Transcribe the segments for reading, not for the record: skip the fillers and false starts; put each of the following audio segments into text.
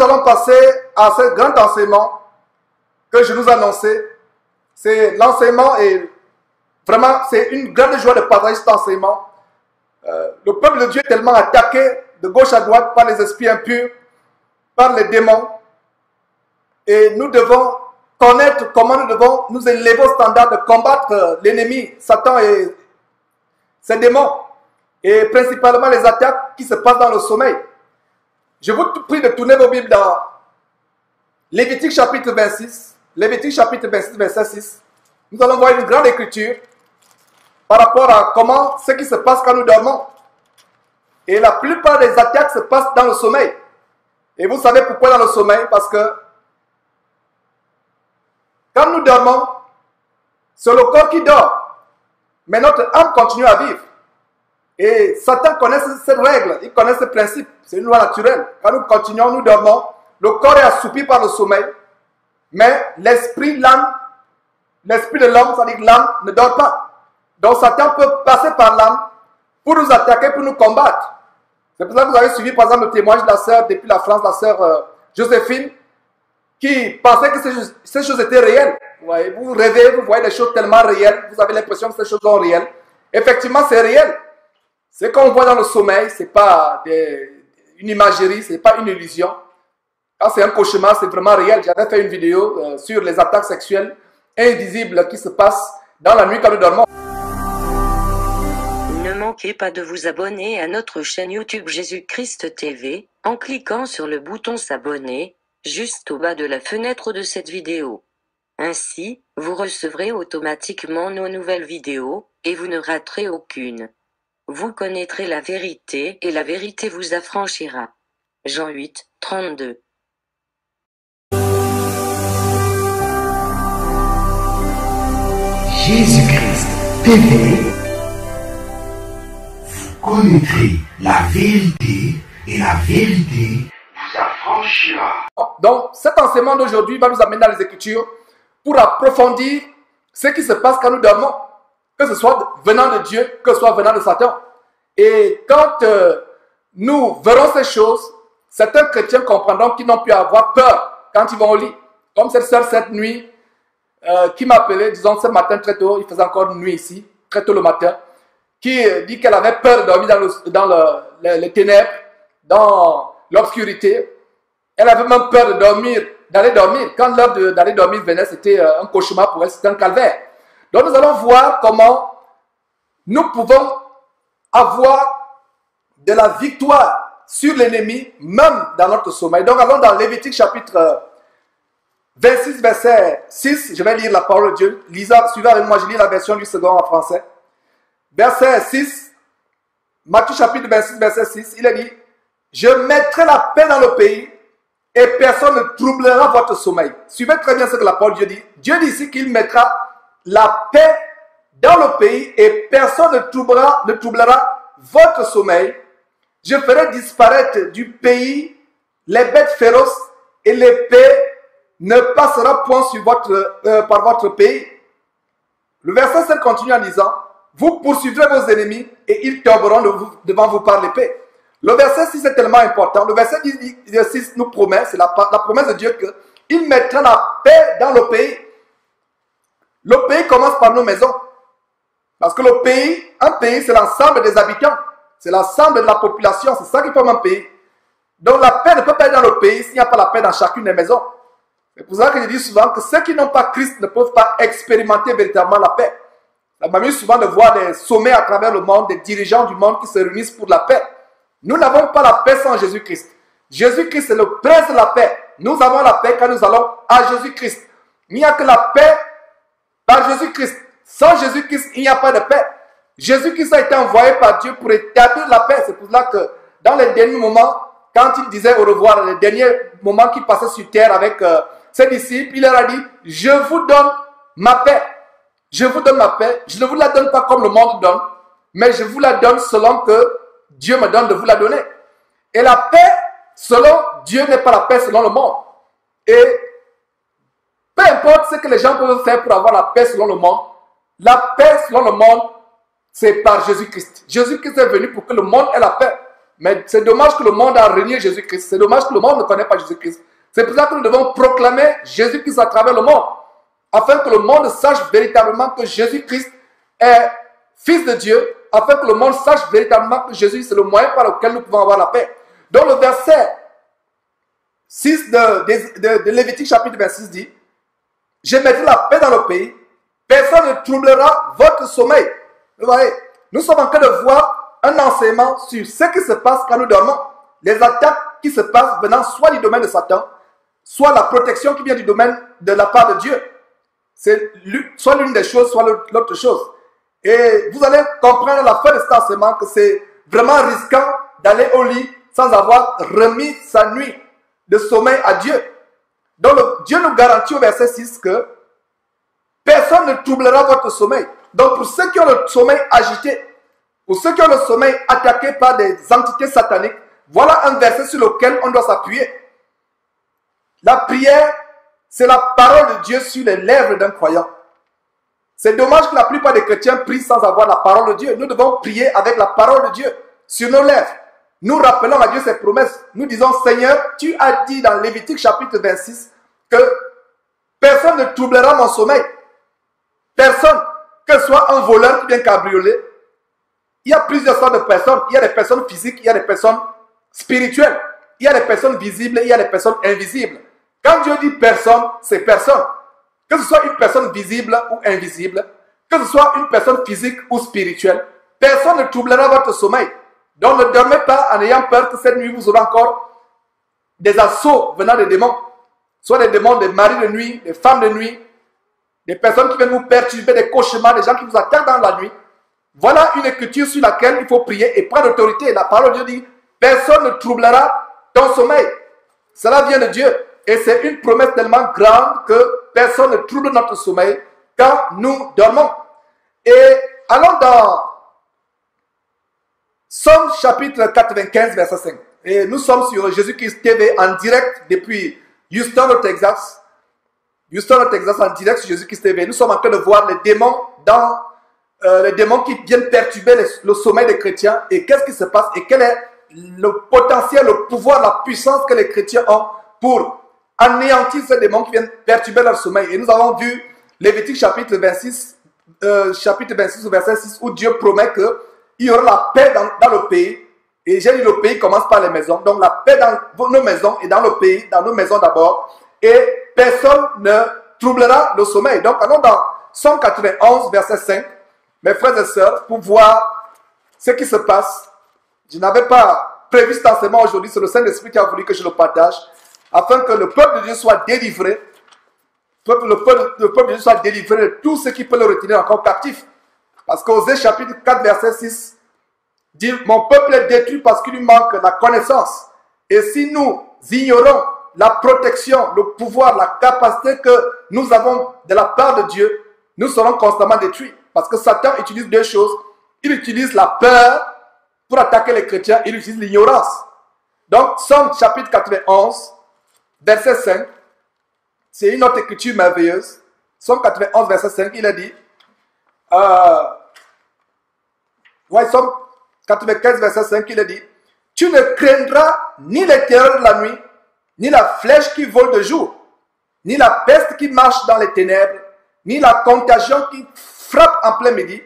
nous allons passer à ce grand enseignement que je nous annonçais. C'est l'enseignement et vraiment, c'est une grande joie de partager cet enseignement. Le peuple de Dieu est tellement attaqué de gauche à droite par les esprits impurs, par les démons. Et nous devons connaître comment nous devons nous élever au standard de combattre l'ennemi, Satan et ses démons. Et principalement les attaques qui se passent dans le sommeil. Je vous prie de tourner vos Bibles dans Lévitique chapitre 26. Lévitique chapitre 26, verset 6. Nous allons voir une grande écriture par rapport à comment ce qui se passe quand nous dormons. Et la plupart des attaques se passent dans le sommeil. Et vous savez pourquoi dans le sommeil? Parce que quand nous dormons, c'est le corps qui dort. Mais notre âme continue à vivre. Et Satan connaît cette règle, il connaît ce principe. C'est une loi naturelle. Quand nous continuons, nous dormons, le corps est assoupi par le sommeil. Mais l'esprit, l'âme, l'esprit de l'homme, c'est-à-dire que l'âme ne dort pas. Donc Satan peut passer par l'âme pour nous attaquer, pour nous combattre. C'est pour ça que vous avez suivi par exemple le témoignage de la sœur depuis la France, la sœur Joséphine, qui pensait que ces choses étaient réelles. Vous voyez, vous rêvez, vous voyez des choses tellement réelles, vous avez l'impression que ces choses sont réelles. Effectivement, c'est réel. Ce qu'on voit dans le sommeil, ce n'est pas une imagerie, ce n'est pas une illusion. Quand c'est un cauchemar, c'est vraiment réel. J'avais fait une vidéo sur les attaques sexuelles invisibles qui se passent dans la nuit quand nous dormons. Ne manquez pas de vous abonner à notre chaîne YouTube Jésus-Christ TV, en cliquant sur le bouton s'abonner, juste au bas de la fenêtre de cette vidéo. Ainsi, vous recevrez automatiquement nos nouvelles vidéos, et vous ne raterez aucune. Vous connaîtrez la vérité, et la vérité vous affranchira. Jean 8, 32. Jésus-Christ TV, vous connaîtrez la vérité et la vérité vous affranchira. Donc, cet enseignement d'aujourd'hui va nous amener dans les Écritures pour approfondir ce qui se passe quand nous dormons, que ce soit venant de Dieu, que ce soit venant de Satan. Et quand nous verrons ces choses, certains chrétiens comprendront qu'ils n'ont plus à avoir peur quand ils vont au lit. Comme cette sœur cette nuit, qui m'a appelé, disons ce matin très tôt, il faisait encore nuit ici, très tôt le matin, qui dit qu'elle avait peur de dormir dans les ténèbres, dans l'obscurité. Elle avait même peur de dormir, d'aller dormir. Quand l'heure d'aller dormir venait, c'était un cauchemar pour elle, c'était un calvaire. Donc nous allons voir comment nous pouvons avoir de la victoire sur l'ennemi, même dans notre sommeil. Donc allons dans Lévitique chapitre 26, verset 6, je vais lire la parole de Dieu. Lisa, suivez avec moi, je lis la version du second en français. Verset 6, Matthieu chapitre 26, verset 6, il est dit, « Je mettrai la paix dans le pays et personne ne troublera votre sommeil. » Suivez très bien ce que la parole de Dieu dit. Dieu dit ici qu'il mettra la paix dans le pays et personne ne troublera votre sommeil. Je ferai disparaître du pays les bêtes féroces et l'épée ne passera point sur par votre pays. Le verset 7 continue en disant, vous poursuivrez vos ennemis et ils tomberont devant vous par l'épée. Le verset 6 est tellement important. Le verset 6 nous promet, c'est la promesse de Dieu qu'il mettra la paix dans le pays. Le pays commence par nos maisons. Parce que le pays, un pays, c'est l'ensemble des habitants. C'est l'ensemble de la population. C'est ça qui forme un pays. Donc la paix ne peut pas être dans le pays s'il n'y a pas la paix dans chacune des maisons. C'est pour ça que je dis souvent que ceux qui n'ont pas Christ ne peuvent pas expérimenter véritablement la paix. Ça m'amuse souvent de voir des sommets à travers le monde, des dirigeants du monde qui se réunissent pour la paix. Nous n'avons pas la paix sans Jésus-Christ. Jésus-Christ est le prince de la paix. Nous avons la paix quand nous allons à Jésus-Christ. Il n'y a que la paix par Jésus-Christ. Sans Jésus-Christ, il n'y a pas de paix. Jésus-Christ a été envoyé par Dieu pour établir la paix. C'est pour cela que dans les derniers moments, quand il disait au revoir, les derniers moments qu'il passait sur terre avec ses disciples, il leur a dit, je vous donne ma paix. Je vous donne ma paix. Je ne vous la donne pas comme le monde donne, mais je vous la donne selon que Dieu me donne de vous la donner. Et la paix, selon Dieu, n'est pas la paix selon le monde. Et peu importe ce que les gens peuvent faire pour avoir la paix selon le monde, la paix selon le monde, c'est par Jésus-Christ. Jésus-Christ est venu pour que le monde ait la paix. Mais c'est dommage que le monde a renié Jésus-Christ. C'est dommage que le monde ne connaît pas Jésus-Christ. C'est pour ça que nous devons proclamer Jésus-Christ à travers le monde. Afin que le monde sache véritablement que Jésus-Christ est Fils de Dieu. Afin que le monde sache véritablement que Jésus, c'est le moyen par lequel nous pouvons avoir la paix. Donc le verset 6 de Lévitique chapitre 26 dit, « Je mettrai la paix dans le pays. Personne ne troublera votre sommeil. » Vous voyez, nous sommes en train de voir un enseignement sur ce qui se passe quand nous dormons. Les attaques qui se passent venant soit du domaine de Satan, soit la protection qui vient du domaine de la part de Dieu. C'est soit l'une des choses, soit l'autre chose. Et vous allez comprendre à la fin de cet enseignement que c'est vraiment risquant d'aller au lit sans avoir remis sa nuit de sommeil à Dieu. Donc Dieu nous garantit au verset 6 que personne ne troublera votre sommeil. Donc pour ceux qui ont le sommeil agité, pour ceux qui ont le sommeil attaqué par des entités sataniques, voilà un verset sur lequel on doit s'appuyer. La prière, c'est la parole de Dieu sur les lèvres d'un croyant. C'est dommage que la plupart des chrétiens prient sans avoir la parole de Dieu. Nous devons prier avec la parole de Dieu sur nos lèvres. Nous rappelons à Dieu ses promesses. Nous disons, Seigneur, tu as dit dans Lévitique chapitre 26 que personne ne troublera mon sommeil. Personne, que ce soit un voleur qui vient cabrioler. Il y a plusieurs sortes de personnes. Il y a des personnes physiques, il y a des personnes spirituelles. Il y a des personnes visibles et il y a des personnes invisibles. Quand Dieu dit personne, c'est personne. Que ce soit une personne visible ou invisible, que ce soit une personne physique ou spirituelle, personne ne troublera votre sommeil. Donc ne dormez pas en ayant peur que cette nuit vous aurez encore des assauts venant des démons. Soit des démons, des maris de nuit, des femmes de nuit, des personnes qui viennent vous perturber, des cauchemars, des gens qui vous attaquent dans la nuit. Voilà une écriture sur laquelle il faut prier et prendre autorité. La parole de Dieu dit, personne ne troublera ton sommeil. Cela vient de Dieu. Et c'est une promesse tellement grande que personne ne trouble notre sommeil quand nous dormons. Et allons dans Somme chapitre 95, verset 5. Et nous sommes sur Jésus-Christ TV en direct depuis Houston au Texas. Houston au Texas en direct sur Jésus-Christ TV. Nous sommes en train de voir les démons les démons qui viennent perturber le sommeil des chrétiens. Et qu'est-ce qui se passe et quel est le potentiel, le pouvoir, la puissance que les chrétiens ont pour anéantir ces démons qui viennent perturber leur sommeil. Et nous avons vu Lévitique chapitre 26 au verset 6 où Dieu promet qu'il y aura la paix dans le pays. Et j'ai dit le pays commence par les maisons. Donc la paix dans nos maisons et dans le pays, dans nos maisons d'abord. Et personne ne troublera le sommeil. Donc allons dans Somme 91 verset 5. Mes frères et sœurs, pour voir ce qui se passe. Je n'avais pas prévu cet enseignement aujourd'hui. C'est le Saint-Esprit qui a voulu que je le partage. Afin que le peuple de Dieu soit délivré. Le peuple de Dieu soit délivré de tout ce qui peut le retenir encore captif. Parce qu'Osée chapitre 4 verset 6 dit, mon peuple est détruit parce qu'il lui manque la connaissance. Et si nous ignorons la protection, le pouvoir, la capacité que nous avons de la part de Dieu, nous serons constamment détruits. Parce que Satan utilise deux choses. Il utilise la peur pour attaquer les chrétiens. Il utilise l'ignorance. Donc, Somme chapitre 91, verset 5. C'est une autre écriture merveilleuse. Somme 91, verset 5, il a dit. Somme 95, verset 5, il a dit. Tu ne craindras ni les terreurs de la nuit, ni la flèche qui vole de jour, ni la peste qui marche dans les ténèbres, ni la contagion qui frappe en plein midi,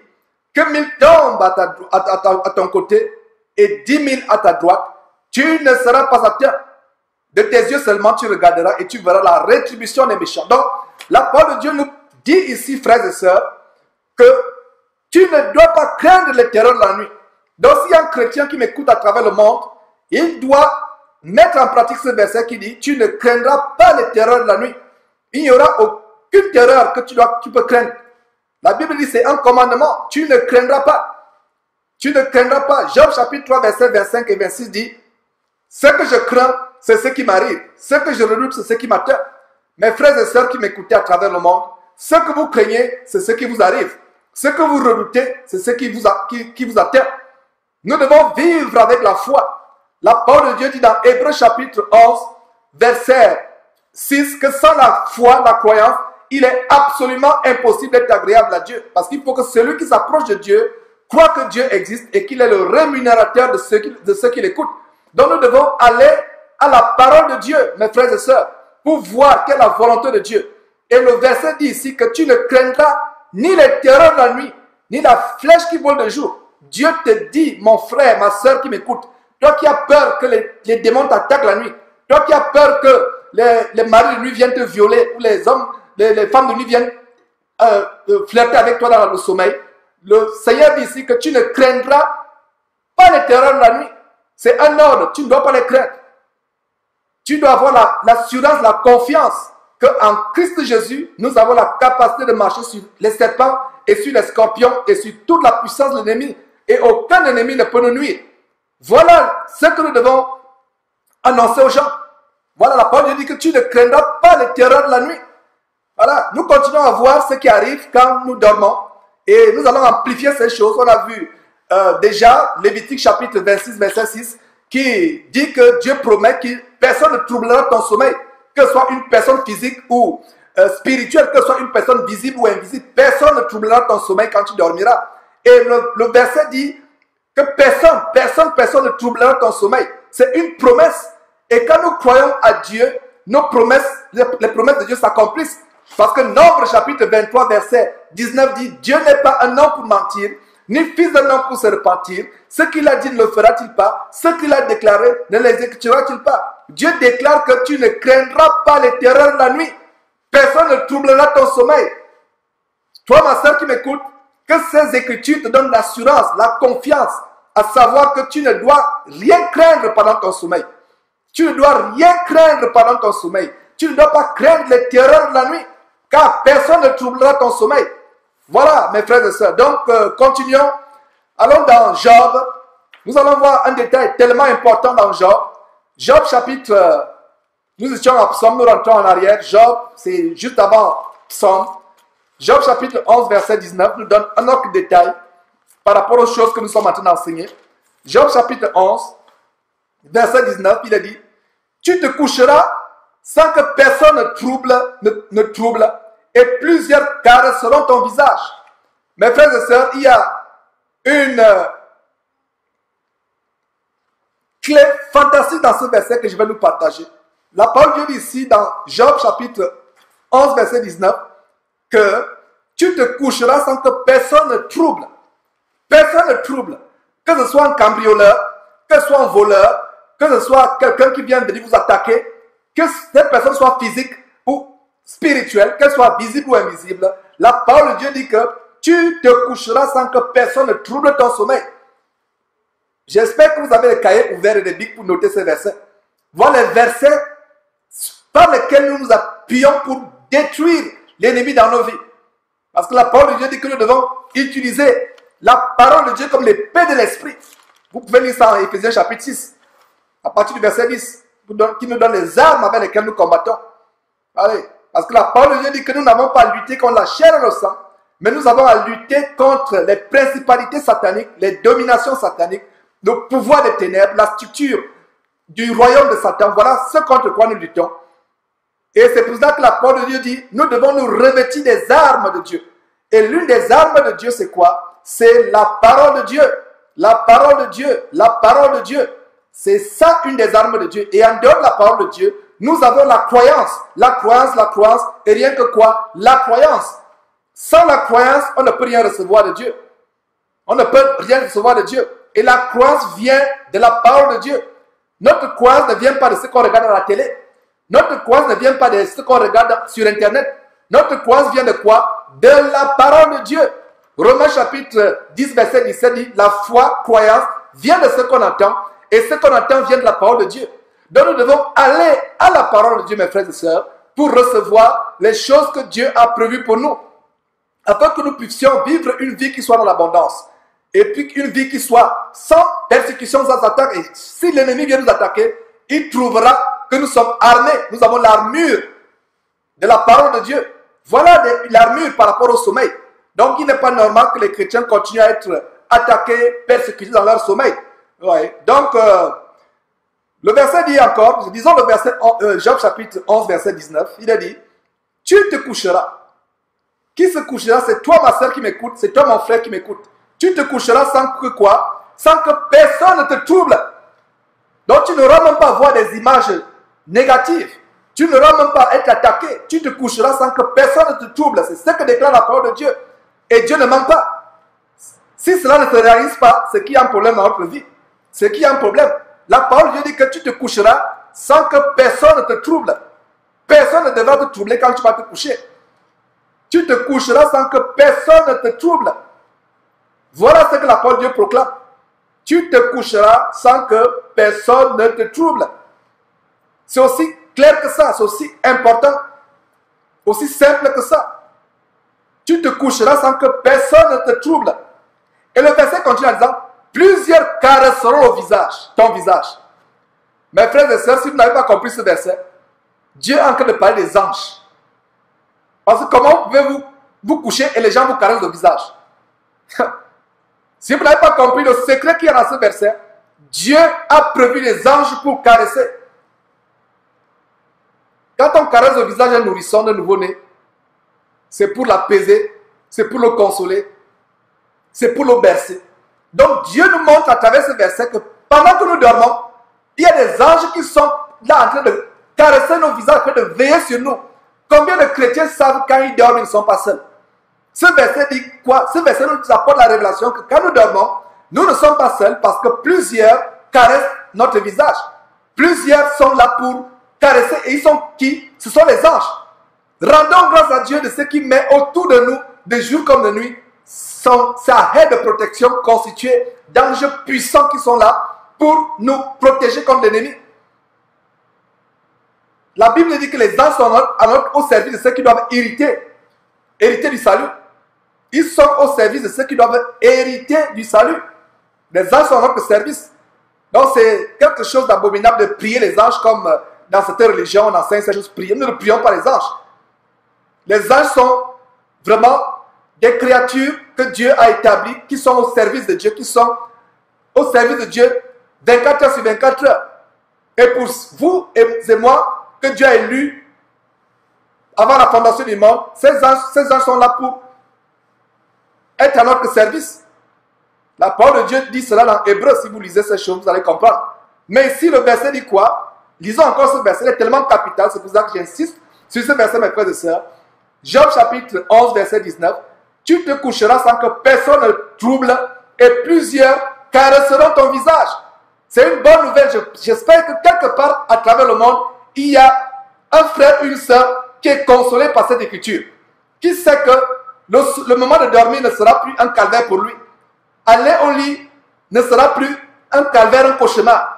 que 1000 tombent à ton côté et 10 000 à ta droite, tu ne seras pas atteint. De tes yeux seulement tu regarderas et tu verras la rétribution des méchants. Donc, la parole de Dieu nous dit ici, frères et sœurs, que tu ne dois pas craindre les terreurs de la nuit. Donc, s'il y a un chrétien qui m'écoute à travers le monde, il doit mettre en pratique ce verset qui dit, tu ne craindras pas les terreurs de la nuit. Il n'y aura aucune terreur que tu peux craindre. La Bible dit, c'est un commandement, tu ne craindras pas. Tu ne craindras pas. Job chapitre 3, verset 25 et 26 dit, ce que je crains, c'est ce qui m'arrive. Ce que je redoute, c'est ce qui m'atteint. Mes frères et sœurs qui m'écoutez à travers le monde, ce que vous craignez, c'est ce qui vous arrive. Ce que vous redoutez, c'est ce qui vous atteint. Nous devons vivre avec la foi. La parole de Dieu dit dans Hébreux chapitre 11, verset 6, que sans la foi, la croyance, il est absolument impossible d'être agréable à Dieu. Parce qu'il faut que celui qui s'approche de Dieu croit que Dieu existe et qu'il est le rémunérateur de ceux qui l'écoutent. Donc nous devons aller à la parole de Dieu, mes frères et sœurs, pour voir quelle est la volonté de Dieu. Et le verset dit ici que tu ne craindras ni les terreurs de la nuit, ni la flèche qui vole de jour. Dieu te dit, mon frère, ma sœur qui m'écoute, toi qui as peur que les démons t'attaquent la nuit, toi qui as peur que les maris de nuit viennent te violer, ou les hommes, les femmes de nuit viennent flirter avec toi dans le sommeil, le Seigneur dit ici que tu ne craindras pas les terreurs de la nuit. C'est un ordre, tu ne dois pas les craindre. Tu dois avoir l'assurance, la confiance qu'en Christ Jésus, nous avons la capacité de marcher sur les serpents et sur les scorpions et sur toute la puissance de l'ennemi. Et aucun ennemi ne peut nous nuire. Voilà ce que nous devons annoncer aux gens. Voilà, la parole dit que tu ne craindras pas les terreurs de la nuit. Voilà, nous continuons à voir ce qui arrive quand nous dormons. Et nous allons amplifier ces choses. On a vu déjà Lévitique chapitre 26, verset 6, qui dit que Dieu promet que personne ne troublera ton sommeil, que ce soit une personne physique ou spirituelle, que ce soit une personne visible ou invisible. Personne ne troublera ton sommeil quand tu dormiras. Et le verset dit que personne ne troublera ton sommeil. C'est une promesse. Et quand nous croyons à Dieu, nos promesses, les promesses de Dieu s'accomplissent. Parce que Nombre chapitre 23 verset 19 dit, Dieu n'est pas un homme pour mentir, ni fils d'un homme pour se repentir. Ce qu'il a dit ne le fera-t-il pas? Ce qu'il a déclaré ne l'exécutera-t-il pas? Dieu déclare que tu ne craindras pas les terreurs de la nuit. Personne ne troublera ton sommeil. Toi, ma soeur qui m'écoute, que ces écritures te donnent l'assurance, la confiance, à savoir que tu ne dois rien craindre pendant ton sommeil. Tu ne dois rien craindre pendant ton sommeil. Tu ne dois pas craindre les terreurs de la nuit, car personne ne troublera ton sommeil. Voilà, mes frères et sœurs. Donc, continuons. Allons dans Job. Nous allons voir un détail tellement important dans Job. Job chapitre, nous étions à Psaume, nous rentrons en arrière. Job, c'est juste avant Psaume. Job chapitre 11, verset 19, nous donne un autre détail par rapport aux choses que nous sommes en train d'enseigner. Job chapitre 11, verset 19, il a dit, tu te coucheras sans que personne ne trouble, et plusieurs caresseront ton visage. Mes frères et sœurs, il y a une clé fantastique dans ce verset que je vais nous partager. La parole de Dieu dit ici dans Job chapitre 11, verset 19, que tu te coucheras sans que personne ne trouble. Personne ne trouble. Que ce soit un cambrioleur, que ce soit un voleur, que ce soit quelqu'un qui vient venir vous attaquer, que cette personne soit physique ou spirituelle, qu'elle soit visible ou invisible, la parole de Dieu dit que tu te coucheras sans que personne ne trouble ton sommeil. J'espère que vous avez les cahiers ouverts et les bics pour noter ces versets. Voilà les versets par lesquels nous nous appuyons pour détruire l'ennemi dans nos vies. Parce que la parole de Dieu dit que nous devons utiliser la parole de Dieu comme l'épée de l'esprit. Vous pouvez lire ça en Éphésiens chapitre 6, à partir du verset 10, qui nous donne les armes avec lesquelles nous combattons. Allez, parce que la parole de Dieu dit que nous n'avons pas à lutter contre la chair et le sang, mais nous avons à lutter contre les principalités sataniques, les dominations sataniques, le pouvoir des ténèbres, la structure du royaume de Satan. Voilà ce contre quoi nous luttons. Et c'est pour ça que la parole de Dieu dit, nous devons nous revêtir des armes de Dieu. Et l'une des armes de Dieu, c'est quoi? C'est la parole de Dieu. La parole de Dieu. La parole de Dieu. C'est ça une des armes de Dieu. Et en dehors de la parole de Dieu, nous avons la croyance. La croyance, la croyance. Et rien que quoi? La croyance. Sans la croyance, on ne peut rien recevoir de Dieu. On ne peut rien recevoir de Dieu. Et la croyance vient de la parole de Dieu. Notre croyance ne vient pas de ce qu'on regarde à la télé. Notre croyance ne vient pas de ce qu'on regarde sur Internet. Notre croyance vient de quoi? De la parole de Dieu. Romains chapitre 10, verset 17 dit, la foi, croyance, vient de ce qu'on entend. Et ce qu'on entend vient de la parole de Dieu. Donc nous devons aller à la parole de Dieu, mes frères et sœurs, pour recevoir les choses que Dieu a prévues pour nous. Afin que nous puissions vivre une vie qui soit dans l'abondance. Et puis une vie qui soit sans persécution, sans attaque. Et si l'ennemi vient nous attaquer, il trouvera que nous sommes armés. Nous avons l'armure de la parole de Dieu. Voilà l'armure par rapport au sommeil. Donc il n'est pas normal que les chrétiens continuent à être attaqués, persécutés dans leur sommeil. Ouais. Donc le verset dit encore, disons le verset Job chapitre 11 verset 19, il a dit, tu te coucheras. Qui se couchera? C'est toi ma soeur qui m'écoute, c'est toi mon frère qui m'écoute. Tu Tu te coucheras sans que quoi? Sans que personne ne te trouble. Donc tu n'auras même pas à voir des images négatives. Tu n'auras même pas à être attaqué. Tu te coucheras sans que personne ne te trouble. C'est ce que déclare la parole de Dieu. Et Dieu ne ment pas. Si cela ne se réalise pas, c'est qu'il y a un problème dans notre vie. C'est qu'il y a un problème. La parole de Dieu dit que tu te coucheras sans que personne ne te trouble. Personne ne devra te troubler quand tu vas te coucher. Tu te coucheras sans que personne ne te trouble. Voilà ce que la parole de Dieu proclame. Tu te coucheras sans que personne ne te trouble. C'est aussi clair que ça, c'est aussi important, aussi simple que ça. Tu te coucheras sans que personne ne te trouble. Et le verset continue en disant, plusieurs caresseront au visage, ton visage. Mes frères et sœurs, si vous n'avez pas compris ce verset, Dieu est en train de parler des anges. Parce que comment pouvez-vous vous coucher et les gens vous caressent le visage? Si vous n'avez pas compris le secret qu'il y a dans ce verset, Dieu a prévu les anges pour caresser. Quand on caresse le visage d'un nourrisson, d'un nouveau-né, c'est pour l'apaiser, c'est pour le consoler, c'est pour le bercer. Donc Dieu nous montre à travers ce verset que pendant que nous dormons, il y a des anges qui sont là en train de caresser nos visages, en train de veiller sur nous. Combien de chrétiens savent quand ils dorment, ils ne sont pas seuls? Ce verset dit quoi? Ce verset nous apporte la révélation que quand nous dormons, nous ne sommes pas seuls parce que plusieurs caressent notre visage. Plusieurs sont là pour caresser. Et ils sont qui? Ce sont les anges. Rendons grâce à Dieu de ce qui met autour de nous, de jour comme de nuit, sa haie de protection constituée d'anges puissants qui sont là pour nous protéger contre l'ennemi. La Bible dit que les anges sont au service de ceux qui doivent hériter du salut. Ils sont au service de ceux qui doivent hériter du salut. Les anges sont à notre service. Donc c'est quelque chose d'abominable de prier les anges comme dans cette religion, on enseigne ces choses. Nous ne prions pas les anges. Les anges sont vraiment des créatures que Dieu a établies, qui sont au service de Dieu, qui sont au service de Dieu 24 heures sur 24 heures. Et pour vous et moi, que Dieu a élus avant la fondation du monde, ces anges sont là pour être à notre service. La parole de Dieu dit cela dans Hébreu. Si vous lisez ces choses, vous allez comprendre. Mais ici, le verset dit quoi? Lisons encore ce verset, il est tellement capital, c'est pour ça que j'insiste sur ce verset, mes frères et sœurs. Job chapitre 11, verset 19. Tu te coucheras sans que personne ne trouble et plusieurs caresseront ton visage. C'est une bonne nouvelle. J'espère que quelque part à travers le monde, il y a un frère, une sœur qui est consolé par cette écriture. Qui sait que le moment de dormir ne sera plus un calvaire pour lui. Aller au lit ne sera plus un calvaire, un cauchemar.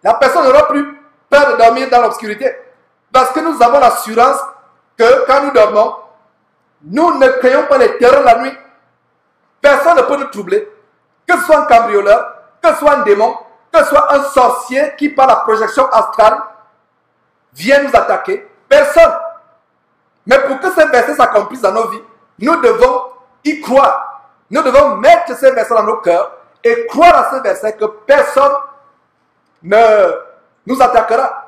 La personne n'aura plus peur de dormir dans l'obscurité. Parce que nous avons l'assurance que quand nous dormons, nous ne créons pas les terreurs la nuit. Personne ne peut nous troubler. Que ce soit un cambrioleur, que ce soit un démon, que ce soit un sorcier qui par la projection astrale vient nous attaquer. Personne. Mais pour que ces versets s'accomplissent dans nos vies, nous devons y croire. Nous devons mettre ces versets dans nos cœurs et croire à ces versets que personne ne nous attaquera.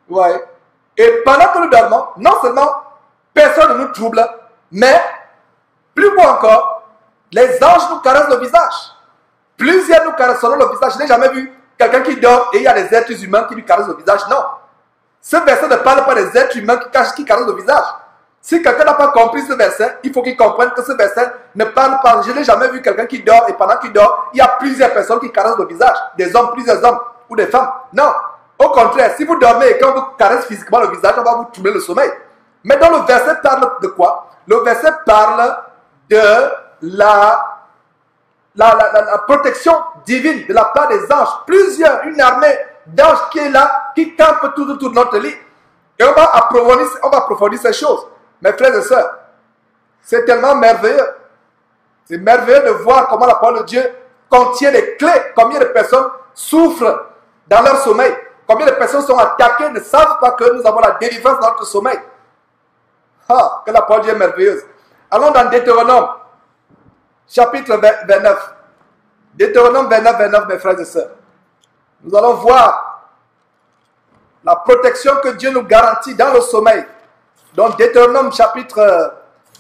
Ouais. Et pendant que nous dormons, non seulement personne ne nous trouble, mais plus beau encore, les anges nous caressent le visage. Plusieurs nous caresseront le visage. Je n'ai jamais vu quelqu'un qui dort et il y a des êtres humains qui lui caressent le visage. Non. Ce verset ne parle pas des êtres humains qui caressent le visage. Si quelqu'un n'a pas compris ce verset, il faut qu'il comprenne que ce verset ne parle pas. Je n'ai jamais vu quelqu'un qui dort et pendant qu'il dort, il y a plusieurs personnes qui caressent le visage. Des hommes, plusieurs hommes ou des femmes. Non. Au contraire, si vous dormez et qu'on vous caresse physiquement le visage, on va vous troubler le sommeil. Mais dans le verset parle de quoi? Le verset parle de la protection divine de la part des anges. Une armée d'anges qui est là, qui campe tout autour de notre lit. Et on va approfondir ces choses. Mes frères et sœurs, c'est tellement merveilleux. C'est merveilleux de voir comment la parole de Dieu contient les clés. Combien de personnes souffrent dans leur sommeil. Combien de personnes sont attaquées, ne savent pas que nous avons la délivrance dans notre sommeil. Ah, que la parole de Dieu est merveilleuse. Allons dans Deutéronome, chapitre 29. Deutéronome 29, mes frères et sœurs. Nous allons voir la protection que Dieu nous garantit dans le sommeil. Donc Deutéronome chapitre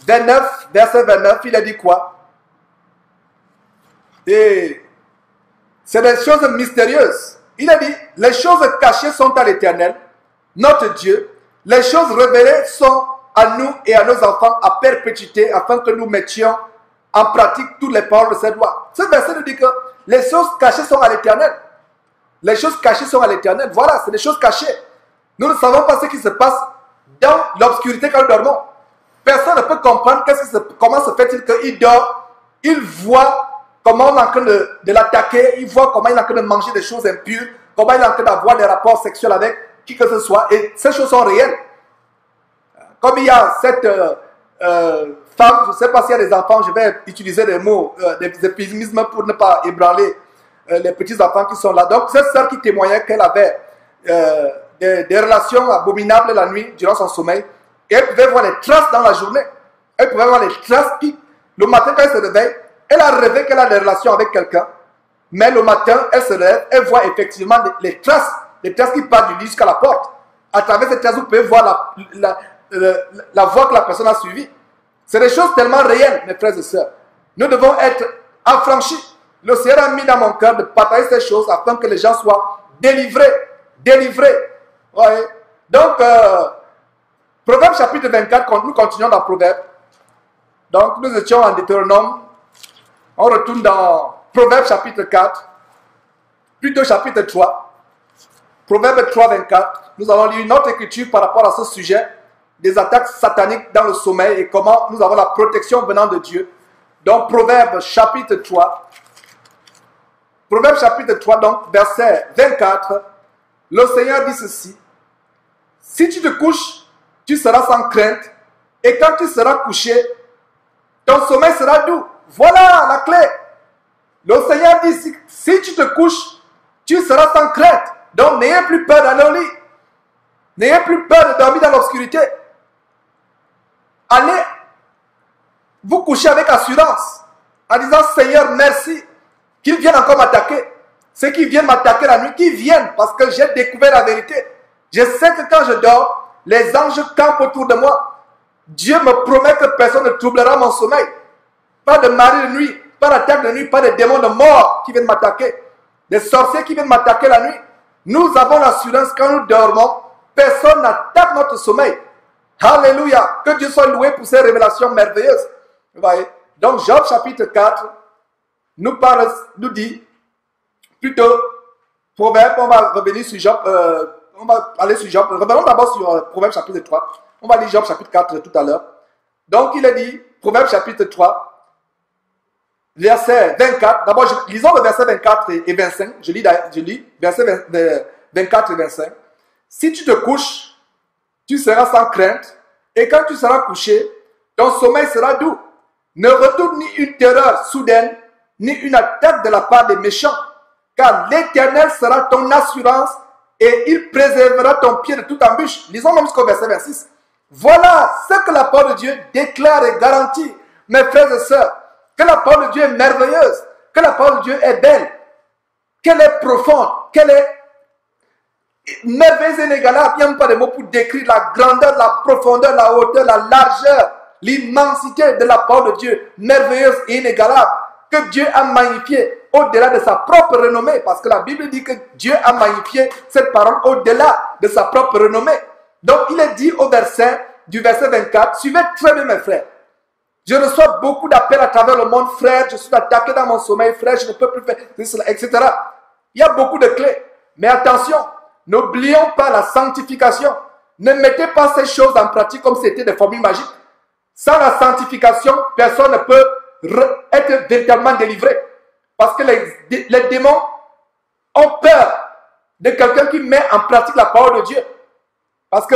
29, verset 29, il a dit quoi? Et c'est des choses mystérieuses. Il a dit, les choses cachées sont à l'Éternel, notre Dieu. Les choses révélées sont à nous et à nos enfants à perpétuité, afin que nous mettions en pratique toutes les paroles de cette loi. Ce verset nous dit que les choses cachées sont à l'Éternel. Les choses cachées sont à l'Éternel. Voilà, c'est des choses cachées. Nous ne savons pas ce qui se passe dans l'obscurité quand nous dormons. Personne ne peut comprendre comment se fait-il qu'il dort. Il voit comment on est en train de l'attaquer. Il voit comment il est en train de manger des choses impures. Comment il est en train d'avoir des rapports sexuels avec qui que ce soit. Et ces choses sont réelles. Comme il y a cette femme, je ne sais pas s'il y a des enfants, je vais utiliser des mots, des euphémismes pour ne pas ébranler les petits enfants qui sont là. Donc, cette sœur qui témoignait qu'elle avait des relations abominables la nuit, durant son sommeil, et elle pouvait voir les traces dans la journée. Elle pouvait voir les traces qui, le matin quand elle se réveille, elle a rêvé qu'elle a des relations avec quelqu'un, mais le matin, elle se lève, elle voit effectivement les traces qui partent du lit jusqu'à la porte. À travers ces traces, vous pouvez voir la voie que la personne a suivie. C'est des choses tellement réelles, mes frères et sœurs. Nous devons être affranchis. Le Seigneur a mis dans mon cœur de partager ces choses afin que les gens soient délivrés. Ouais. Donc, Proverbe chapitre 24, nous continuons dans Proverbe. Donc, nous étions en Deutéronome. On retourne dans Proverbe chapitre 4, plutôt chapitre 3. Proverbe 3, 24. Nous allons lire une autre écriture par rapport à ce sujet des attaques sataniques dans le sommeil et comment nous avons la protection venant de Dieu. Donc, Proverbe chapitre 3. Proverbe chapitre 3, donc, verset 24. Le Seigneur dit ceci. Si tu te couches, tu seras sans crainte. Et quand tu seras couché, ton sommeil sera doux. Voilà la clé. Le Seigneur dit, si tu te couches, tu seras sans crainte. Donc, n'ayez plus peur d'aller au lit. N'ayez plus peur de dormir dans l'obscurité. Allez vous coucher avec assurance. En disant, Seigneur, merci. Qu'ils viennent encore m'attaquer. Ceux qui viennent m'attaquer la nuit, qu'ils viennent parce que j'ai découvert la vérité. Je sais que quand je dors, les anges campent autour de moi. Dieu me promet que personne ne troublera mon sommeil. Pas de mari de nuit, pas d'attaque de nuit, pas de démons de mort qui viennent m'attaquer. Des sorciers qui viennent m'attaquer la nuit. Nous avons l'assurance quand nous dormons, personne n'attaque notre sommeil. Alléluia. Que Dieu soit loué pour ces révélations merveilleuses. Vous voyez? Donc Job chapitre 4 nous dit, plutôt, Proverbe, on va revenir sur Job, on va aller sur Job. Revenons d'abord sur Proverbe chapitre 3. On va lire Job chapitre 4 tout à l'heure. Donc il est dit, Proverbe chapitre 3, verset 24. D'abord, lisons le verset 24 et 25. Je lis verset 24 et 25. Si tu te couches, tu seras sans crainte. Et quand tu seras couché, ton sommeil sera doux. Ne retourne ni une terreur soudaine, ni une attaque de la part des méchants. Car l'Éternel sera ton assurance et il préservera ton pied de toute embûche. Lisons même jusqu'au verset 26. Voilà ce que la parole de Dieu déclare et garantit, mes frères et sœurs. Que la parole de Dieu est merveilleuse, que la parole de Dieu est belle, qu'elle est profonde, qu'elle est merveilleuse et inégalable. Il n'y a même pas de mots pour décrire la grandeur, la profondeur, la hauteur, la largeur, l'immensité de la parole de Dieu, merveilleuse et inégalable, que Dieu a magnifié au-delà de sa propre renommée, parce que la Bible dit que Dieu a magnifié cette parole au-delà de sa propre renommée. Donc il est dit au verset 24, suivez très bien mes frères. Je reçois beaucoup d'appels à travers le monde, frère, je suis attaqué dans mon sommeil, frère, je ne peux plus faire cela, etc. Il y a beaucoup de clés. Mais attention, n'oublions pas la sanctification. Ne mettez pas ces choses en pratique comme si c'était des formules magiques. Sans la sanctification, personne ne peut être véritablement délivré. Parce que les démons ont peur de quelqu'un qui met en pratique la parole de Dieu. Parce que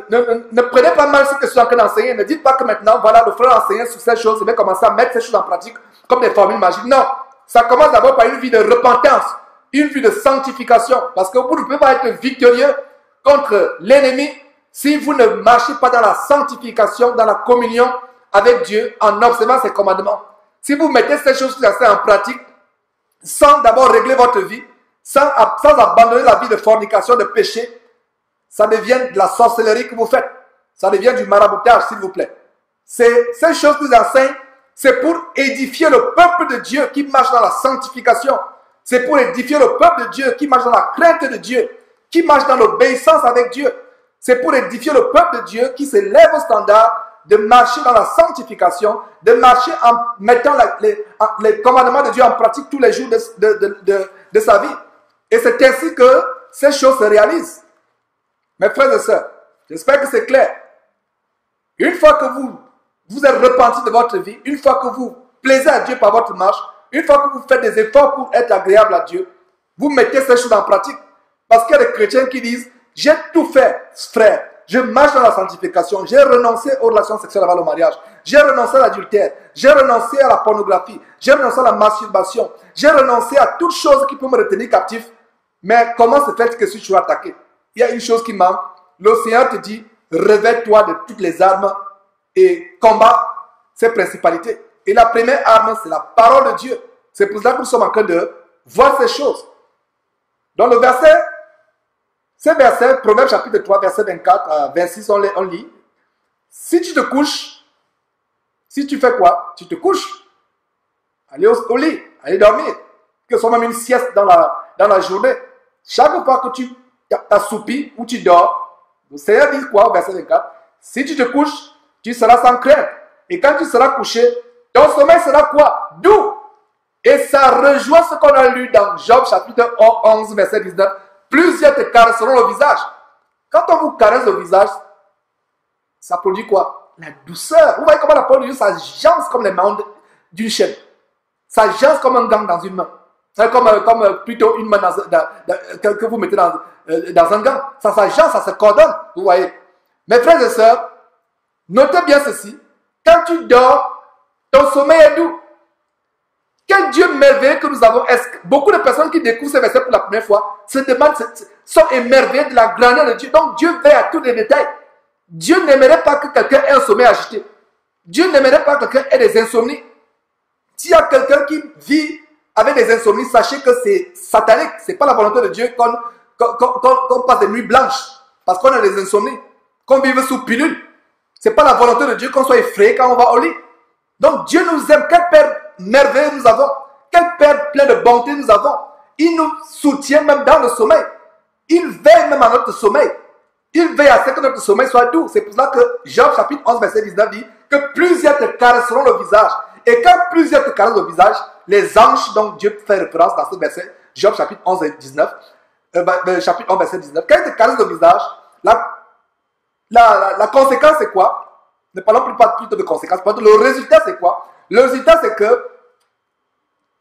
ne prenez pas mal ce que je suis en train d'enseigner. Ne dites pas que maintenant, voilà, le frère a enseigné sur ces choses. Il va commencer à mettre ces choses en pratique comme des formules magiques. Non, ça commence d'abord par une vie de repentance, une vie de sanctification. Parce que vous ne pouvez pas être victorieux contre l'ennemi si vous ne marchez pas dans la sanctification, dans la communion avec Dieu, en observant ses commandements. Si vous mettez ces choses en pratique, sans d'abord régler votre vie, sans abandonner la vie de fornication, de péché, ça devient de la sorcellerie que vous faites. Ça devient du maraboutage, s'il vous plaît. Ces choses nous enseignent C'est pour édifier le peuple de Dieu qui marche dans la sanctification. C'est pour édifier le peuple de Dieu qui marche dans la crainte de Dieu, qui marche dans l'obéissance avec Dieu. C'est pour édifier le peuple de Dieu qui se lève au standard de marcher dans la sanctification, de marcher en mettant les commandements de Dieu en pratique tous les jours de sa vie. Et c'est ainsi que ces choses se réalisent. Mes frères et sœurs, j'espère que c'est clair. Une fois que vous êtes repentis de votre vie, une fois que vous plaisez à Dieu par votre marche, une fois que vous faites des efforts pour être agréable à Dieu, vous mettez ces choses en pratique. Parce qu'il y a des chrétiens qui disent, j'ai tout fait, frère. Je marche dans la sanctification. J'ai renoncé aux relations sexuelles avant le mariage. J'ai renoncé à l'adultère. J'ai renoncé à la pornographie. J'ai renoncé à la masturbation. J'ai renoncé à toute chose qui peut me retenir captif. Mais comment se fait que si je suis attaqué? Il y a une chose qui manque. Le Seigneur te dit, revêt-toi de toutes les armes et combat ces principalités. Et la première arme, c'est la parole de Dieu. C'est pour ça que nous sommes en train de voir ces choses. Dans le verset, ces versets, Proverbe chapitre 3, verset 24 à 26, on lit. Si tu te couches, si tu fais quoi? Tu te couches. Allez au lit, allez dormir. Que ce soit même une sieste dans la journée. Chaque fois que tu t'assoupis ou tu dors, le Seigneur dit quoi au verset 24? Si tu te couches, tu seras sans crainte. Et quand tu seras couché, ton sommeil sera quoi? Doux. Et ça rejoint ce qu'on a lu dans Job chapitre 11, verset 19. Plusieurs te caresseront le visage. Quand on vous caresse le visage, ça produit quoi? La douceur. Vous voyez comment la parole de Dieu, ça jance comme les mains d'une chaîne. Ça jance comme un gant dans une main. Comme plutôt une main que vous mettez dans un gant. Ça jance, ça se coordonne. Vous voyez. Mes frères et sœurs, notez bien ceci. Quand tu dors, ton sommeil est doux. Quel Dieu merveilleux que nous avons. Beaucoup de personnes qui découvrent ces versets pour la première fois se demandent, sont émerveillées de la grandeur de Dieu. Donc Dieu veille à tous les détails. Dieu n'aimerait pas que quelqu'un ait un sommeil agité. Dieu n'aimerait pas que quelqu'un ait des insomnies. S'il y a quelqu'un qui vit avec des insomnies, sachez que c'est satanique. Ce n'est pas la volonté de Dieu qu'on passe des nuits blanches parce qu'on a des insomnies, qu'on vive sous pilule. Ce n'est pas la volonté de Dieu qu'on soit effrayé quand on va au lit. Donc Dieu nous aime. Quel Père merveilleux nous avons. Quel Père plein de bonté nous avons. Il nous soutient même dans le sommeil. Il veille même à notre sommeil. Il veille à ce que notre sommeil soit doux. C'est pour cela que Job chapitre 11 verset 19 dit que plusieurs te caresseront le visage. Et quand plusieurs te caressent le visage, les anges, donc Dieu fait référence dans ce verset, Job chapitre 11 et 19, chapitre 11 verset 19, quand ils te caressent le visage, la conséquence c'est quoi? Ne parlons pas plutôt de conséquences. Le résultat, c'est quoi? Le résultat, c'est que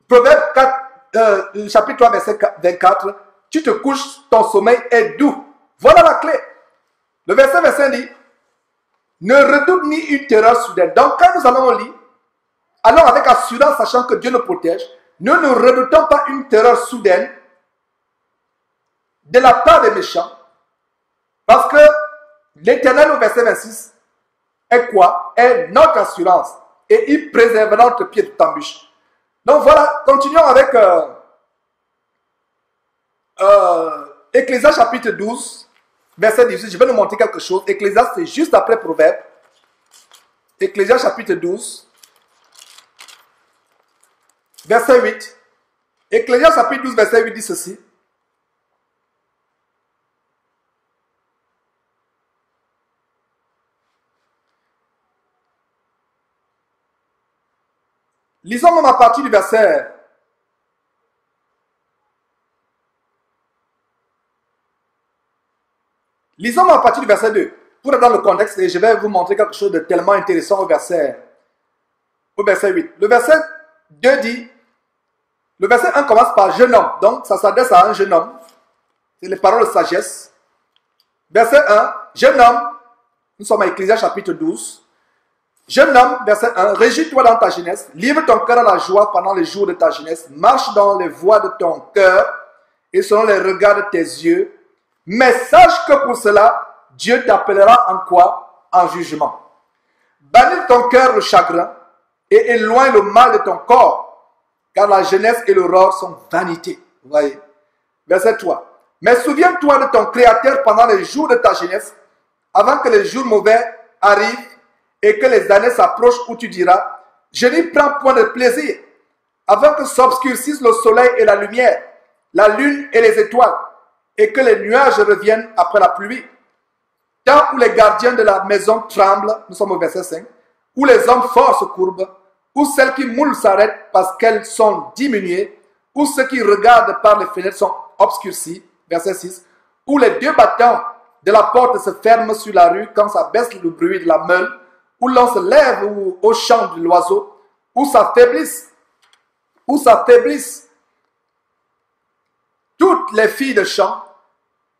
Proverbe 4, chapitre 3, verset 24, tu te couches, ton sommeil est doux. Voilà la clé. Le verset 25 dit, ne redoute ni une terreur soudaine. Donc, quand nous allons au lit, allons avec assurance, sachant que Dieu nous protège. Nous ne redoutons pas une terreur soudaine de la part des méchants. Parce que l'Éternel, au verset 26, est quoi? Est notre assurance. Et il préservera notre pied de t'embûche. Donc voilà, continuons avec Ecclésiaste chapitre 12, verset 18. Je vais nous montrer quelque chose. Ecclésiaste, c'est juste après Proverbe. Ecclésiaste chapitre 12, verset 8. Ecclésiaste chapitre 12, verset 8 dit ceci. Lisons même à partir du verset. Lisons même à partir du verset 2. Pour être dans le contexte, et je vais vous montrer quelque chose de tellement intéressant au verset 8. Le verset 2 dit, le verset 1 commence par jeune homme. Donc, ça s'adresse à un jeune homme. C'est les paroles de sagesse. Verset 1, jeune homme. Nous sommes à Ecclésiaste chapitre 12. Jeune homme, verset 1, réjouis-toi dans ta jeunesse, livre ton cœur à la joie pendant les jours de ta jeunesse, marche dans les voies de ton cœur et selon les regards de tes yeux, mais sache que pour cela, Dieu t'appellera en quoi? En jugement. Bannis ton cœur le chagrin et éloigne le mal de ton corps, car la jeunesse et l'aurore sont vanité. Vous voyez? Verset 3, mais souviens-toi de ton Créateur pendant les jours de ta jeunesse, avant que les jours mauvais arrivent, et que les années s'approchent où tu diras, Je n'y prends point de plaisir, avant que s'obscurcisse le soleil et la lumière, la lune et les étoiles, et que les nuages reviennent après la pluie. Tant où les gardiens de la maison tremblent, nous sommes au verset 5, où les hommes forts se courbent, où celles qui moulent s'arrêtent parce qu'elles sont diminuées, où ceux qui regardent par les fenêtres sont obscurcis, verset 6, où les deux battants de la porte se ferment sur la rue quand ça baisse le bruit de la meule, où l'on se lève au chant de l'oiseau, où s'affaiblissent toutes les filles de chant,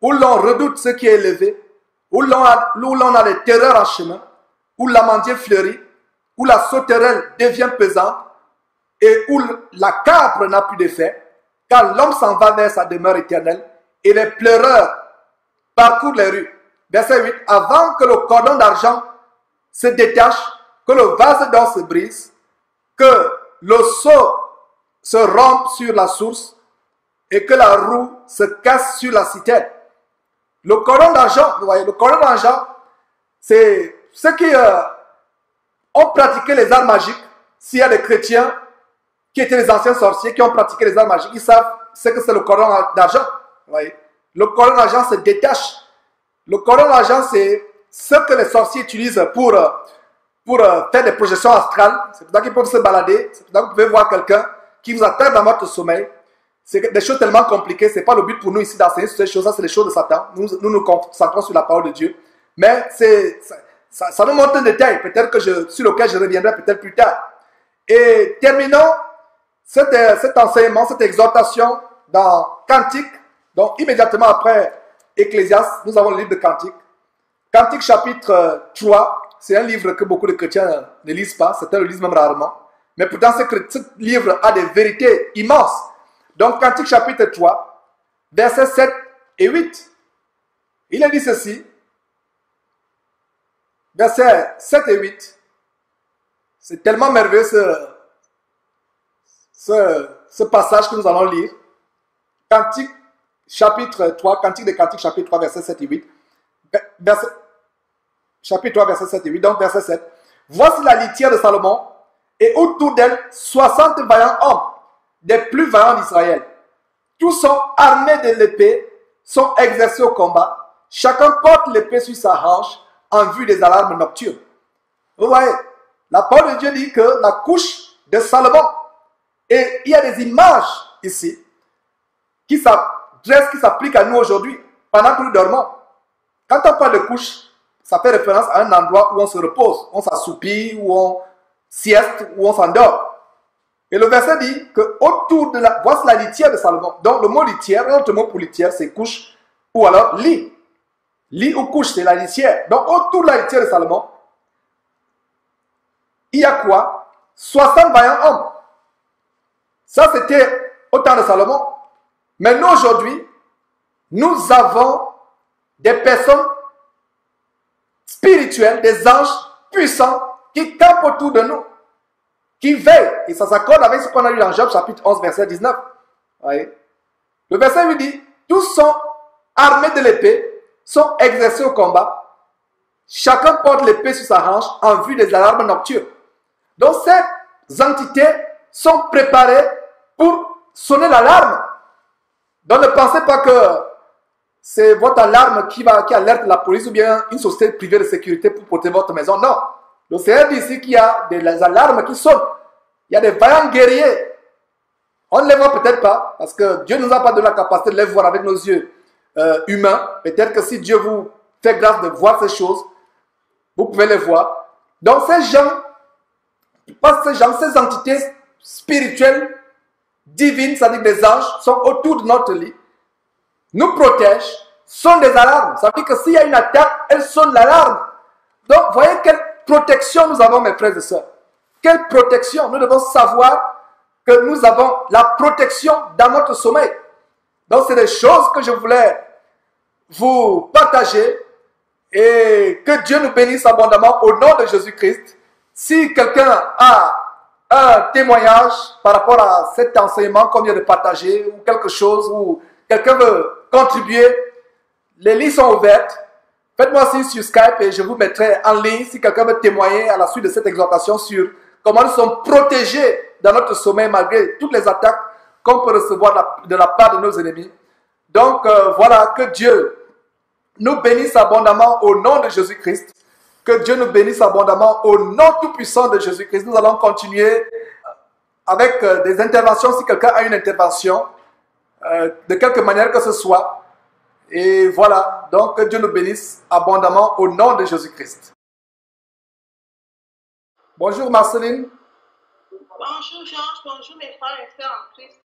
où l'on redoute ce qui est élevé, où l'on a des terreurs en chemin, où l'amandier fleurit, où la sauterelle devient pesante, et où la capre n'a plus d'effet, car l'homme s'en va vers sa demeure éternelle, et les pleureurs parcourent les rues. Verset 8, avant que le cordon d'argent se détache, que le vase d'or se brise, que le seau se rompe sur la source, et que la roue se casse sur la citerne. Le cordon d'argent, vous voyez, le cordon d'argent, c'est ceux qui ont pratiqué les arts magiques. S'il y a des chrétiens qui étaient les anciens sorciers, qui ont pratiqué les arts magiques, ils savent ce que c'est le cordon d'argent. Vous voyez, le cordon d'argent se détache. Le cordon d'argent, c'est ce que les sorciers utilisent pour faire des projections astrales. C'est pour ça qu'ils peuvent se balader. C'est pour ça que vous pouvez voir quelqu'un qui vous attaque dans votre sommeil. C'est des choses tellement compliquées. Ce n'est pas le but pour nous ici d'enseigner sur ces choses. Ça, c'est les choses de Satan. Nous concentrons sur la parole de Dieu. Mais ça nous montre un détail, peut-être que sur lequel je reviendrai peut-être plus tard. Et terminons cet enseignement, cette exhortation dans Cantique. Donc, immédiatement après Ecclésiaste, nous avons le livre de Cantique. Cantique chapitre 3, c'est un livre que beaucoup de chrétiens ne lisent pas. Certains le lisent même rarement. Mais pourtant, ce livre a des vérités immenses. Donc, Cantique chapitre 3, versets 7 et 8. Il a dit ceci. Versets 7 et 8. C'est tellement merveilleux ce passage que nous allons lire. Cantique chapitre 3, Cantique des Cantiques chapitre 3, versets 7 et 8. Chapitre 3, verset 7 et 8. Donc, verset 7. Voici la litière de Salomon, et autour d'elle 60 vaillants hommes, des plus vaillants d'Israël. Tous sont armés de l'épée, sont exercés au combat. Chacun porte l'épée sur sa hanche en vue des alarmes nocturnes. Vous voyez, la parole de Dieu dit que la couche de Salomon, et il y a des images ici qui s'appliquent à nous aujourd'hui pendant que nous dormons. Quand on parle de couche, ça fait référence à un endroit où on se repose, on s'assoupit, où on sieste, où on s'endort. Et le verset dit que autour de voici la litière de Salomon. Donc le mot litière, un autre mot pour litière, c'est couche ou alors lit. Lit ou couche, c'est la litière. Donc autour de la litière de Salomon, il y a quoi? 60 vaillants hommes. Ça, c'était au temps de Salomon. Mais nous, aujourd'hui, nous avons des personnes spirituels, des anges puissants qui campent autour de nous, qui veillent. Et ça s'accorde avec ce qu'on a lu dans Job chapitre 11, verset 19. Voyez? Le verset 8 dit, tous sont armés de l'épée, sont exercés au combat. Chacun porte l'épée sur sa hanche en vue des alarmes nocturnes. Donc ces entités sont préparées pour sonner l'alarme. Donc ne pensez pas que c'est votre alarme qui alerte la police ou bien une société privée de sécurité pour protéger votre maison. Non. Le Seigneur dit ici qu'il y a des alarmes qui sonnent. Il y a des vaillants guerriers. On ne les voit peut-être pas parce que Dieu ne nous a pas donné la capacité de les voir avec nos yeux humains. Peut-être que si Dieu vous fait grâce de voir ces choses, vous pouvez les voir. Donc ces gens, ces entités spirituelles, divines, c'est-à-dire des anges, sont autour de notre lit, nous protègent, sonnent des alarmes. Ça veut dire que s'il y a une attaque, elles sonnent l'alarme. Donc, voyez quelle protection nous avons, mes frères et sœurs. Quelle protection. Nous devons savoir que nous avons la protection dans notre sommeil. Donc, c'est des choses que je voulais vous partager et que Dieu nous bénisse abondamment au nom de Jésus-Christ. Si quelqu'un a un témoignage par rapport à cet enseignement qu'on vient de partager ou quelque chose, ou quelqu'un veut contribuer, les lignes sont ouvertes. Faites-moi signe sur Skype et je vous mettrai en ligne si quelqu'un veut témoigner à la suite de cette exhortation sur comment nous sommes protégés dans notre sommeil malgré toutes les attaques qu'on peut recevoir de la part de nos ennemis. Donc voilà, que Dieu nous bénisse abondamment au nom de Jésus-Christ. Que Dieu nous bénisse abondamment au nom tout-puissant de Jésus-Christ. Nous allons continuer avec des interventions si quelqu'un a une intervention, de quelque manière que ce soit. Et voilà, donc que Dieu nous bénisse abondamment au nom de Jésus-Christ. Bonjour Marceline. Bonjour Georges, bonjour mes frères et sœurs en Christ.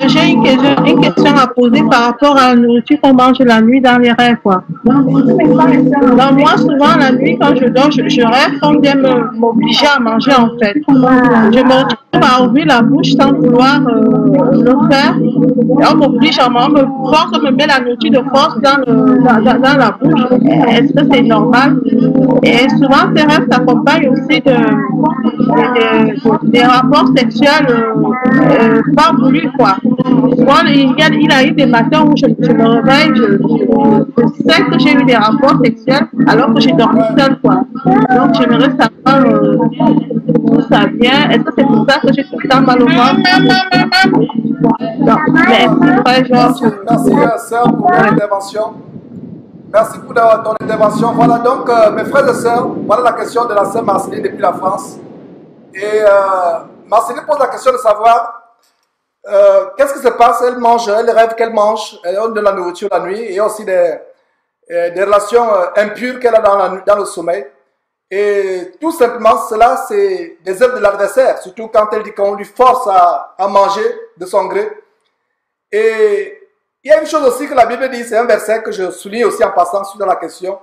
J'ai une question à poser par rapport à la nourriture qu'on mange la nuit dans les rêves, quoi. Donc moi, souvent, la nuit, quand je dors, je rêve qu'on vient m'obliger à manger, en fait. Je me retrouve à ouvrir la bouche sans vouloir le faire. Et on m'oblige, on me force, on me met la nourriture de force dans la bouche. Est-ce que c'est normal? Et souvent, ces rêves s'accompagnent aussi des rapports sexuels pas voulus, quoi. Souvent, il arrive des matins où je me réveille, je sais que j'ai eu des rapports sexuels alors que j'ai dormi seule, quoi. Donc, j'aimerais savoir d'où ça vient. Est-ce que c'est pour ça que j'ai tout le temps mal au ventre? Merci, frère Georges. Merci, sœur, pour ton intervention. Merci pour ton intervention. Voilà donc, mes frères et sœurs, voilà la question de la sœur Marceline depuis la France. Et Marceline pose la question de savoir qu'est-ce qui se passe. Elle mange, elle rêve qu'elle mange, elle donne de la nourriture la nuit et aussi des relations impures qu'elle a dans le sommeil. Et tout simplement, cela, c'est des œuvres de l'adversaire, surtout quand elle dit qu'on lui force à manger de son gré. Et il y a une chose aussi que la Bible dit, c'est un verset que je souligne aussi en passant sur la question.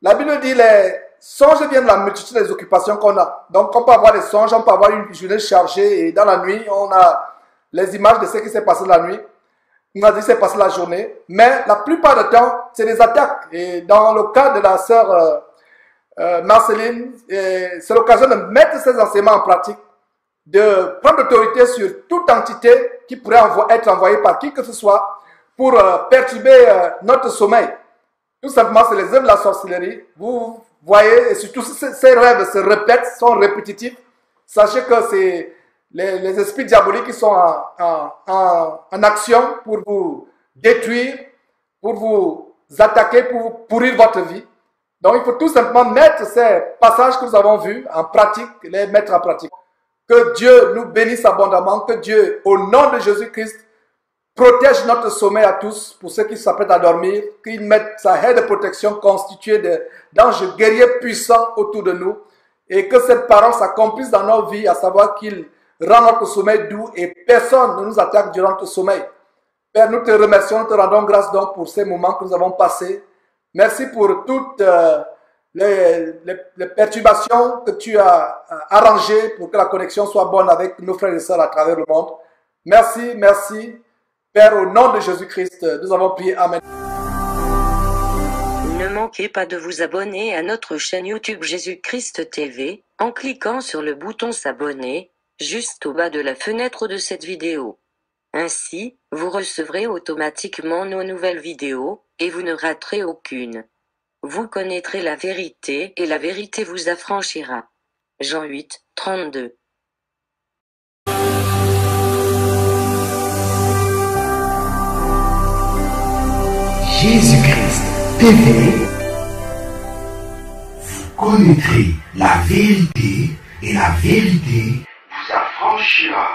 La Bible dit, les songes viennent de la multitude des occupations qu'on a. Donc, on peut avoir des songes, on peut avoir une journée chargée et dans la nuit, on a les images de ce qui s'est passé la nuit. On a dit ce qui s'est passé la journée. Mais la plupart du temps, c'est des attaques. Et dans le cas de la sœur Marceline, c'est l'occasion de mettre ces enseignements en pratique, de prendre l'autorité sur toute entité qui pourrait être envoyée par qui que ce soit pour perturber notre sommeil. Tout simplement, c'est les œuvres de la sorcellerie. Vous voyez, et surtout si ces rêves se répètent, sont répétitifs, sachez que c'est les esprits diaboliques qui sont en action pour vous détruire, pour vous attaquer, pour vous pourrir votre vie. Donc, il faut tout simplement mettre ces passages que nous avons vus en pratique, les mettre en pratique. Que Dieu nous bénisse abondamment, que Dieu, au nom de Jésus-Christ, protège notre sommeil à tous, pour ceux qui s'apprêtent à dormir, qu'il mette sa haie de protection constituée d'anges guerriers puissants autour de nous, et que cette parole s'accomplisse dans nos vies, à savoir qu'il rend notre sommeil doux et personne ne nous attaque durant notre sommeil. Père, nous te remercions, nous te rendons grâce donc pour ces moments que nous avons passés. Merci pour toutes les perturbations que tu as arrangées pour que la connexion soit bonne avec nos frères et sœurs à travers le monde. Merci, merci. Père, au nom de Jésus-Christ, nous avons prié. Amen. Ne manquez pas de vous abonner à notre chaîne YouTube Jésus-Christ TV, en cliquant sur le bouton s'abonner, juste au bas de la fenêtre de cette vidéo. Ainsi, vous recevrez automatiquement nos nouvelles vidéos, et vous ne raterez aucune. Vous connaîtrez la vérité, et la vérité vous affranchira. Jean 8, 32. Jésus-Christ TV, vous connaîtrez la vérité et la vérité vous affranchira.